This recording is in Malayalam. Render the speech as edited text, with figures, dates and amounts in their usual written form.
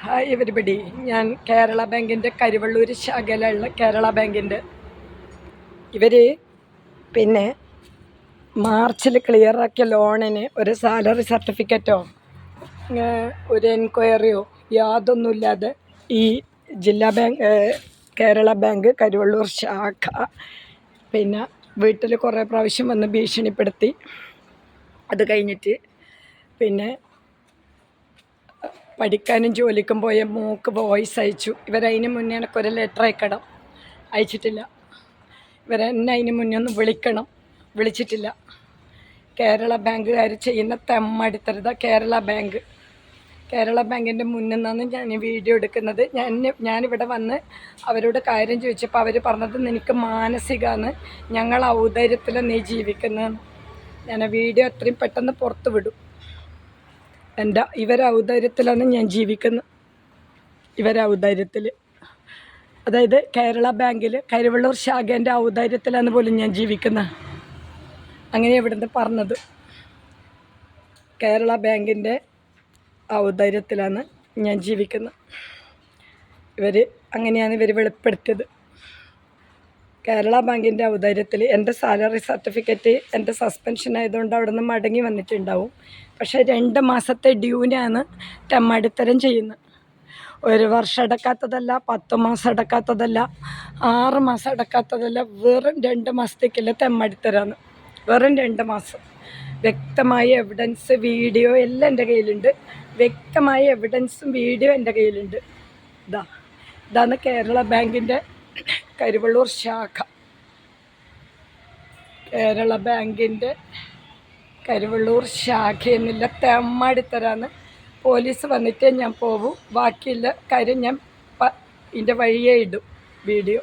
Hi everybody. ഞാൻ കേരള ബാങ്കിൻ്റെ കരുവള്ളൂർ ശാഖയിലുള്ള കേരള ബാങ്കിൻ്റെ പിന്നെ മാർച്ചിൽ ക്ലിയറാക്കിയ ലോണിന് ഒരു സാലറി സർട്ടിഫിക്കറ്റോ ഒരു എൻക്വയറിയോ യാതൊന്നുമില്ലാതെ ഈ ജില്ലാ ബാങ്ക് കേരള ബാങ്ക് കരുവള്ളൂർ ശാഖ പിന്നെ വീട്ടിൽ കുറേ പ്രാവശ്യം വന്ന് ഭീഷണിപ്പെടുത്തി. അത് കഴിഞ്ഞിട്ട് പിന്നെ പഠിക്കാനും ജോലിക്കും പോയ മോക്ക് വോയിസ് അയച്ചു. ഇവരതിന് മുന്നേ എനിക്കൊരു ലെറ്റർ അയക്കണം, അയച്ചിട്ടില്ല. ഇവരെന്നെ അതിന് മുന്നേ ഒന്ന് വിളിക്കണം, വിളിച്ചിട്ടില്ല. കേരള ബാങ്കുകാർ ചെയ്യുന്ന തെമ്മടിത്തരുത. കേരള ബാങ്കിൻ്റെ മുന്നിൽ നിന്നാണ് ഞാൻ ഈ വീഡിയോ എടുക്കുന്നത്. ഞാനിവിടെ വന്ന് അവരോട് കാര്യം ചോദിച്ചപ്പോൾ അവർ പറഞ്ഞത് നിനക്ക് മാനസികമാണ്, ഞങ്ങൾ ഔദാര്യത്തിൽ നീ ജീവിക്കുന്നതെന്ന്. ഞാൻ ആ വീഡിയോ അത്രയും പെട്ടെന്ന് പുറത്ത് വിടും. ഇവരൗദാര്യത്തിലാണ് ഞാൻ ജീവിക്കുന്നത്. ഇവരൗദാര്യത്തിൽ, അതായത് കേരള ബാങ്കിൽ കരുവള്ളൂർ ശാഖേൻ്റെ ഔദാര്യത്തിലാണ് പോലും ഞാൻ ജീവിക്കുന്നത്. അങ്ങനെ ഇവിടുന്ന് പറഞ്ഞത് കേരള ബാങ്കിൻ്റെ ഔദാര്യത്തിലാണ് ഞാൻ ജീവിക്കുന്നത്. അങ്ങനെയാണ് ഇവർ വെളിപ്പെടുത്തിയത്. കേരള ബാങ്കിൻ്റെ ഔദാര്യത്തിൽ എൻ്റെ സാലറി സർട്ടിഫിക്കറ്റ് എൻ്റെ സസ്പെൻഷൻ ആയതുകൊണ്ട് അവിടെ നിന്ന് മടങ്ങി വന്നിട്ടുണ്ടാവും. പക്ഷേ 2 മാസത്തെ ഡ്യൂനാണ് തെമ്മടിത്തരം ചെയ്യുന്നത്. 1 വർഷം അടക്കാത്തതല്ല, 10 മാസം അടക്കാത്തതല്ല, 6 മാസം അടക്കാത്തതല്ല, വെറും 2 മാസത്തേക്കുള്ള തെമ്മടിത്തരാണ്. വെറും 2 മാസം. വ്യക്തമായ എവിഡൻസ്, വീഡിയോ എല്ലാം എൻ്റെ കയ്യിലുണ്ട്. വ്യക്തമായ എവിഡൻസും വീഡിയോ എൻ്റെ കയ്യിലുണ്ട്. ഇതാണ് കേരള ബാങ്കിൻ്റെ കരുവള്ളൂർ ശാഖ. കേരള ബാങ്കിൻ്റെ കരുവള്ളൂർ ശാഖ എന്നില്ല തെമ്മടിത്തരാന്ന്. പോലീസ് വന്നിട്ടേ ഞാൻ പോവും. ബാക്കിയുള്ള കാര്യം ഞാൻ ഇതിൻ്റെ വഴിയേ ഇടും വീഡിയോ.